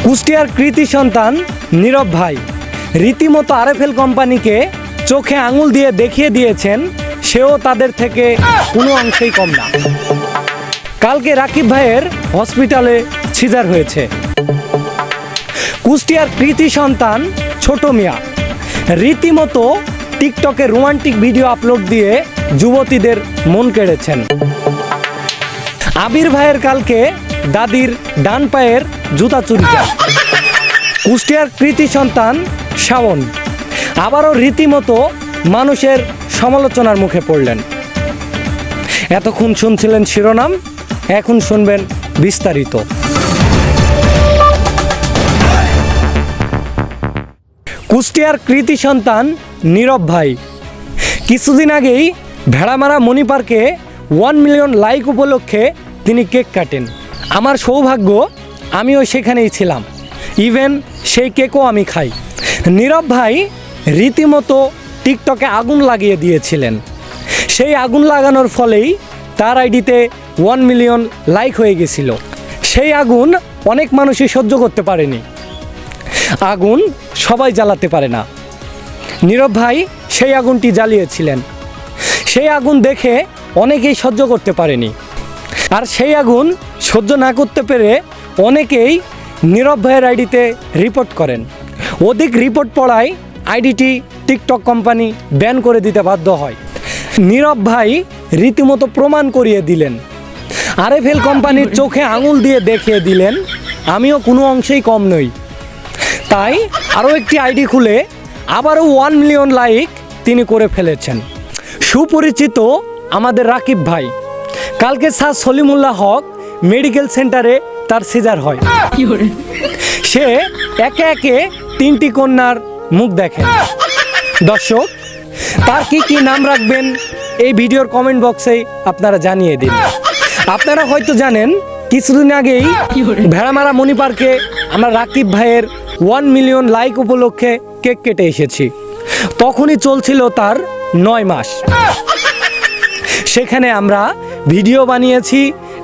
কুষ্টিয়ার কৃতি সন্তান নীরব ভাই রীতিমতো আরএফএল কোম্পানিকে চোখে আঙুল দিয়ে দেখিয়ে দিয়েছেন সেও তাদের থেকে কোনো অংশেই কম না। কালকে রাকিব ভাইয়ের হসপিটালে সিজার হয়েছে। কুষ্টিয়ার কৃতি সন্তান ছোট মিয়া রীতিমতো টিকটকে রোমান্টিক ভিডিও আপলোড দিয়ে যুবতীদের মন কেড়েছেন। আবির ভাইয়ের কালকে দাদির ডান পায়ের জুতা চুরি যায়। কুষ্টিয়ার কৃতি সন্তান শাওন আবারও রীতিমতো মানুষের সমালোচনার মুখে পড়লেন। এতক্ষণ শুনছিলেন শিরোনাম, এখন শুনবেন বিস্তারিত। কুষ্টিয়ার কৃতি সন্তান নীরব ভাই কিছুদিন আগেই ভেড়ামারা মণি পার্কে 1 মিলিয়ন লাইক উপলক্ষে তিনি কেক কাটেন। আমার সৌভাগ্য আমিও সেখানেই ছিলাম, ইভেন সেই কেকও আমি খাই। নীরব ভাই রীতিমতো টিকটকে আগুন লাগিয়ে দিয়েছিলেন। সেই আগুন লাগানোর ফলেই তার আইডিতে 1 মিলিয়ন লাইক হয়ে গেছিল। সেই আগুন অনেক মানুষই সহ্য করতে পারেনি। আগুন সবাই জ্বালাতে পারে না। নীরব ভাই সেই আগুনটি জ্বালিয়েছিলেন। সেই আগুন দেখে অনেকেই সহ্য করতে পারেনি। আর সেই আগুন সহ্য না করতে পেরে অনেকেই নীরব ভাইয়ের আইডিতে রিপোর্ট করেন। অধিক রিপোর্ট পড়ায় আইডিটি টিকটক কোম্পানি ব্যান করে দিতে বাধ্য হয়। নীরব ভাই রীতিমতো প্রমাণ করিয়ে দিলেন, আরএফএল কোম্পানির চোখে আঙুল দিয়ে দেখিয়ে দিলেন আমিও কোনো অংশেই কম নই। তাই আরও একটি আইডি খুলে আবারও 1 মিলিয়ন লাইক তিনি করে ফেলেছেন। সুপরিচিত আমাদের রাকিব ভাই কালকে স্যার সলিমুল্লাহ হক মেডিকেল সেন্টারে তার সিজার হয়। সে একে একে 3টি কন্যার মুখ দেখেন। দর্শক, তার কি নাম রাখবেন এই ভিডিওর কমেন্ট বক্সে আপনারা জানিয়ে দিন। আপনারা হয়তো জানেন কিছুদিন আগেই ভেড়ামারা মণি পার্কে আমরা রাকিব ভাইয়ের 1 মিলিয়ন লাইক উপলক্ষে কেক কেটে এসেছি। তখনই চলছিল তার 9 মাস। সেখানে আমরা ভিডিও বানিয়েছি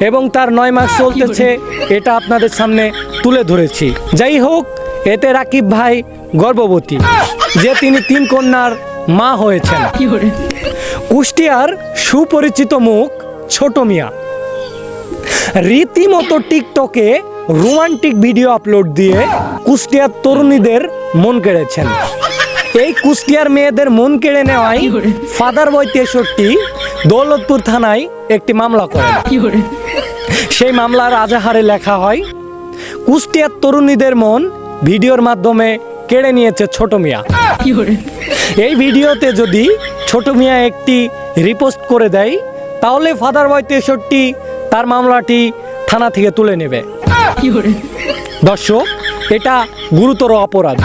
এবং তার 9 মাস চলতেছে এটা আপনাদের সামনে তুলে ধরেছি। যাই হোক, এতে রাকিব ভাই গর্ভবতী যে তিনি 3 কন্যার মা হয়েছেন। কুষ্টিয়ার সুপরিচিত মুখ ছোট মিয়া রীতিমতো টিকটকে রোমান্টিক ভিডিও আপলোড দিয়ে কুষ্টিয়ার তরুণীদের মন কেড়েছেন। এই কুষ্টিয়ার মেয়েদের মন কেড়ে নেওয়ায় ফাদার বয় 63 দৌলতপুর থানায় একটি মামলা করেন। সেই মামলার আজাহারে লেখা হয়, কুষ্টিয়ার তরুণীদের মন ভিডিওর মাধ্যমে কেড়ে নিয়েছে ছোট মিয়া। এই ভিডিওতে যদি ছোট মিয়া একটি রিপোস্ট করে দেয় তাহলে ফাদার বয় 63 তার মামলাটি থানা থেকে তুলে নেবে। দর্শক, এটা গুরুতর অপরাধ।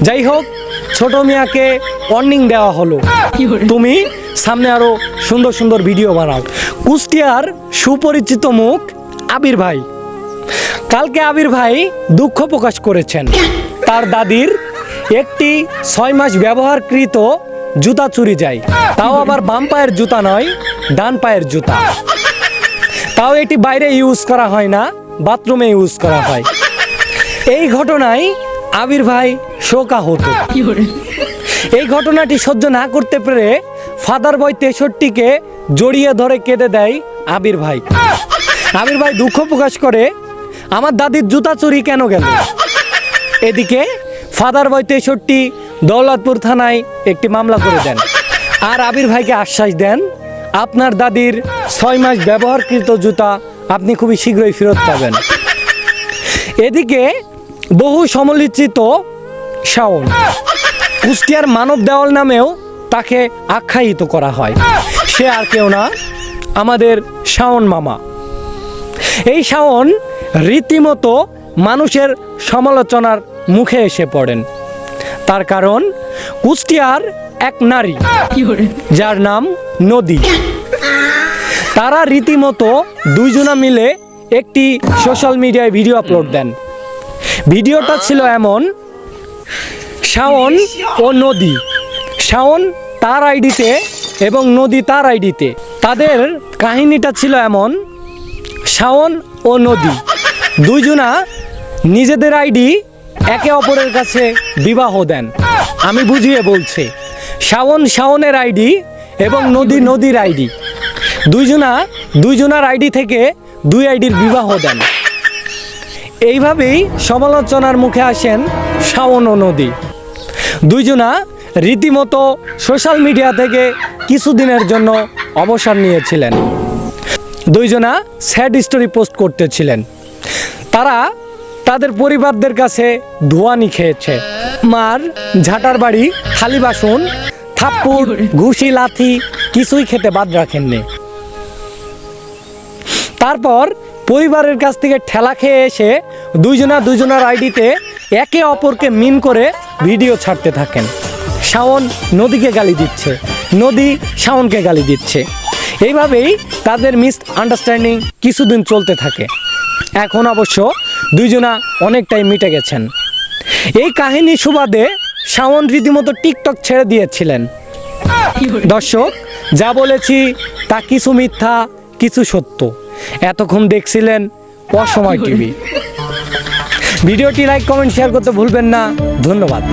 যাই হোক, ছোট মিয়াকে ওয়ার্নিং দেওয়া হলো, তুমি সামনে আরো সুন্দর সুন্দর ভিডিও বানাও। কুষ্টিয়ার সুপরিচিত মুখ আবির ভাই কালকে আবির ভাই দুঃখ প্রকাশ করেছেন। তার দাদির একটি 6 মাস ব্যবহারকৃত জুতা চুরি যায়, তাও আবার বাম পায়ের জুতা নয়, ডান পায়ের জুতা। তাও এটি বাইরে ইউজ করা হয় না, বাথরুমে ইউজ করা হয়। এই ঘটনায় আবির ভাই শোকাহত। এই ঘটনাটি সহ্য না করতে পেরে ফাদার বয় 63কে জড়িয়ে ধরে কেঁদে দেয় আবির ভাই। আবির ভাই দুঃখ প্রকাশ করে, আমার দাদির জুতা চুরি কেন গেল? এদিকে ফাদার বয় 63 দৌলতপুর থানায় একটি মামলা করে দেন আর আবির ভাইকে আশ্বাস দেন আপনার দাদির 6 মাস ব্যবহারকৃত জুতা আপনি খুবই শীঘ্রই ফেরত পাবেন। এদিকে বহু সমালোচিত শাওন, কুষ্টিয়ার মানব দেওয়াল নামেও তাকে আখ্যায়িত করা হয়। সে আর কেউ না, আমাদের শাওন মামা। এই শাওন রীতিমতো মানুষের সমালোচনার মুখে এসে পড়েন। তার কারণ কুষ্টিয়ার এক নারী যার নাম নদী, তারা রীতিমতো 2 জনা মিলে একটি সোশ্যাল মিডিয়ায় ভিডিও আপলোড দেন। ভিডিওটা ছিল এমন, শাওন ও নদী, শাওন তার আইডিতে এবং নদী তার আইডিতে। তাদের কাহিনীটা ছিল এমন, শাওন ও নদী 2 জনা নিজেদের আইডি একে অপরের কাছে বিবাহ দেন। আমি বুঝিয়ে বলছি, শাওনের আইডি এবং নদীর আইডি, দুইজনার আইডি থেকে দুই আইডির বিবাহ দেন। এইভাবেই সমালোচনার মুখে আসেন শাওন ও নদী। দুইজনা রীতিমতো সোশ্যাল মিডিয়া থেকে কিছুদিনের জন্য অবসর নিয়েছিলেন। দুইজনা স্যাড স্টোরি পোস্ট করতেছিলেন। তারা তাদের পরিবারদের কাছে ধোঁয়ানি খেয়েছে। মার ঝাঁটার বাড়ি, থালি বাসন, থাপ্পড়, ঘুষি, লাথি কিছুই খেতে বাদ রাখেননি। তারপর পরিবারের কাছ থেকে ঠেলা খেয়ে এসে দুইজনার আইডিতে একে অপরকে মিন করে ভিডিও ছাড়তে থাকেন। শাওন নদীকে গালি দিচ্ছে, নদী শাওনকে গালি দিচ্ছে। এইভাবেই তাদের মিস আন্ডারস্ট্যান্ডিং কিছুদিন চলতে থাকে। এখন অবশ্য দুইজনা অনেকটাই মিটে গেছেন। এই কাহিনী সুবাদে শাওন রীতিমতো টিকটক ছেড়ে দিয়েছিলেন। দর্শক, যা বলেছি তা কিছু মিথ্যা, কিছু সত্য। এতক্ষণ দেখছিলেন অসময় টিভি। ভিডিওটি লাইক, কমেন্ট, শেয়ার করতে ভুলবেন না। ধন্যবাদ।